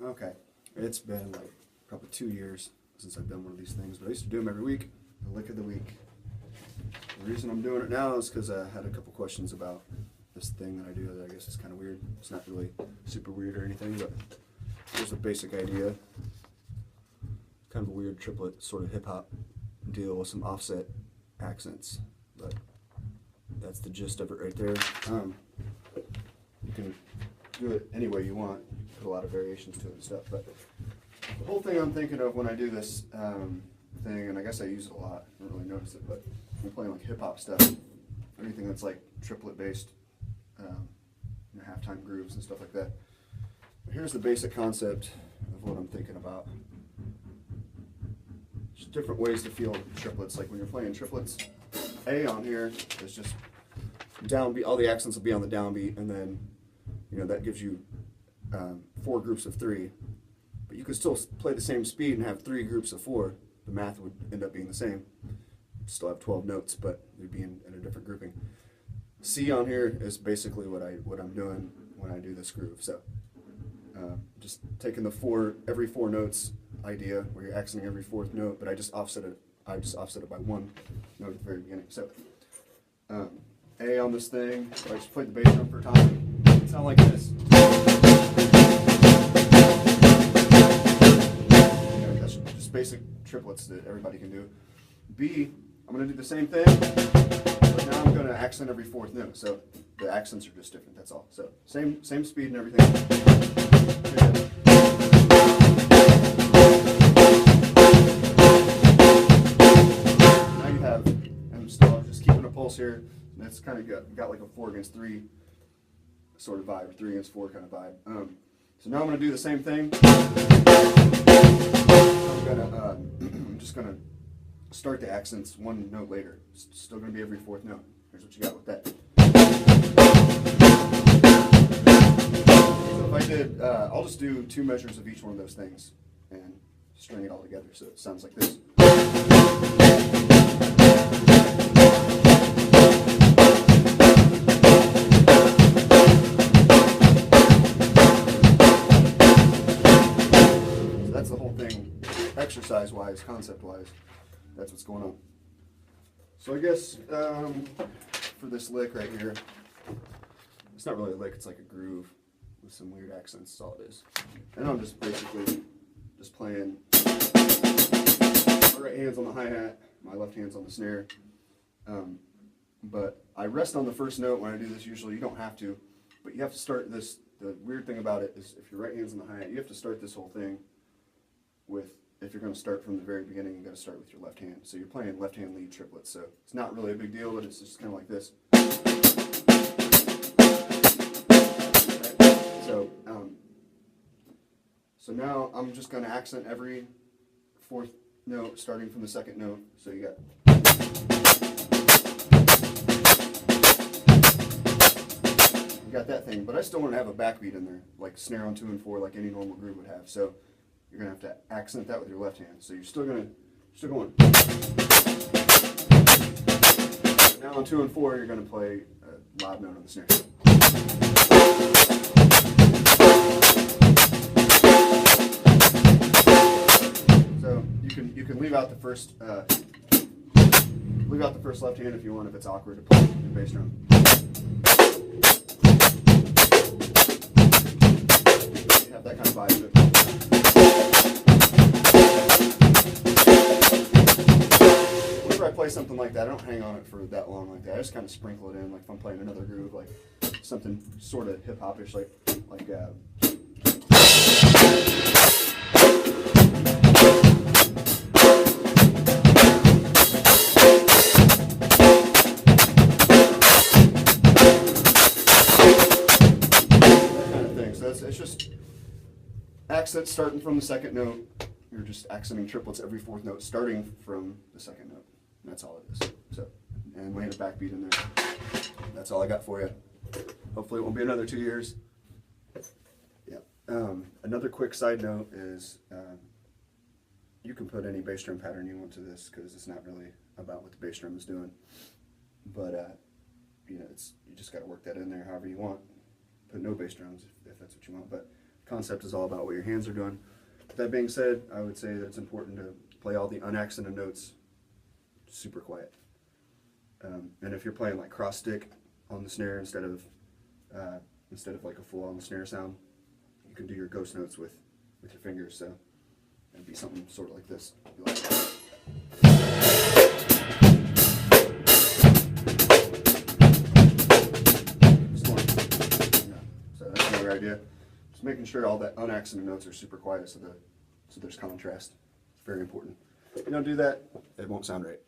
Okay, it's been like probably 2 years since I've done one of these things, but I used to do them every week, the lick of the week. The reason I'm doing it now is because I had a couple questions about this thing that I do that I guess is kind of weird. It's not really super weird or anything, but here's a basic idea. Kind of a weird triplet sort of hip hop deal with some offset accents, but that's the gist of it right there. You can do it any way you want. You can put a lot of variations to it and stuff, but the whole thing I'm thinking of when I do this thing, and I guess I use it a lot, I don't really notice it, but I'm playing like hip hop stuff, anything that's like triplet based, halftime grooves and stuff like that. But here's the basic concept of what I'm thinking about. There's different ways to feel triplets. Like when you're playing triplets, A on here is just downbeat. All the accents will be on the downbeat, and then that gives you 4 groups of 3. But you could still play the same speed and have 3 groups of 4. The math would end up being the same. You'd still have 12 notes, but they'd be in a different grouping. C on here is basically what I'm doing when I do this groove. So just taking the every 4 notes idea, where you're accenting every 4th note, but I just offset it. I just offset it by 1 note at the very beginning. So A on this thing. So I just played the bass drum for a time. It sounds like this. That's just basic triplets that everybody can do. B, I'm going to do the same thing, but now I'm going to accent every 4th note. So the accents are just different. That's all. So same speed and everything. Now you have, and I'm still just keeping a pulse here. And it's kind of got like a 4 against 3 sort of vibe, or 3 against 4 kind of vibe. So now I'm going to do the same thing. I'm just going to start the accents 1 note later. It's still going to be every 4th note. Here's what you got with that. So if I did, I'll just do 2 measures of each one of those things and string it all together so it sounds like this. That's the whole thing, exercise-wise, concept-wise. That's what's going on. So I guess for this lick right here, it's not really a lick, it's like a groove with some weird accents, that's all it is. And I'm just basically just playing, my right hand's on the hi-hat, my left hand's on the snare. But I rest on the first note when I do this usually. You don't have to, but you have to start this. The weird thing about it is if your right hand's on the hi-hat, you have to start this whole thing with, if you're going to start from the very beginning, you've got to start with your left hand. So you're playing left hand lead triplets. So it's not really a big deal, but it's just kind of like this. So, so now I'm just going to accent every 4th note starting from the 2nd note. So you got that thing, but I still want to have a backbeat in there, like snare on 2 and 4, like any normal groove would have. So you're going to have to accent that with your left hand. So you're still going. Now on 2 and 4, you're going to play a loud note on the snare. So you can leave out the first left hand if you want, if it's awkward to play your bass drum. You have that kind of vibe to it. Whenever I play something like that, I don't hang on it for that long like that. I just kind of sprinkle it in, like if I'm playing another groove, like something sort of hip-hop-ish, like it's just accents starting from the 2nd note. You're just accenting triplets every 4th note starting from the 2nd note. And that's all it is. So, and laying a backbeat in there. That's all I got for you. Hopefully it won't be another 2 years. Yeah. Another quick side note is you can put any bass drum pattern you want to this because it's not really about what the bass drum is doing. But you just got to work that in there however you want. Put no bass drums if that's what you want. But concept is all about what your hands are doing. With that being said, I would say that it's important to play all the unaccented notes super quiet. And if you're playing like cross stick on the snare instead of like a full on snare sound, you can do your ghost notes with your fingers. So it'd be something sort of like this. So that's another idea. Just making sure all that unaccented notes are super quiet so there's contrast. It's very important. If you don't do that, it won't sound right.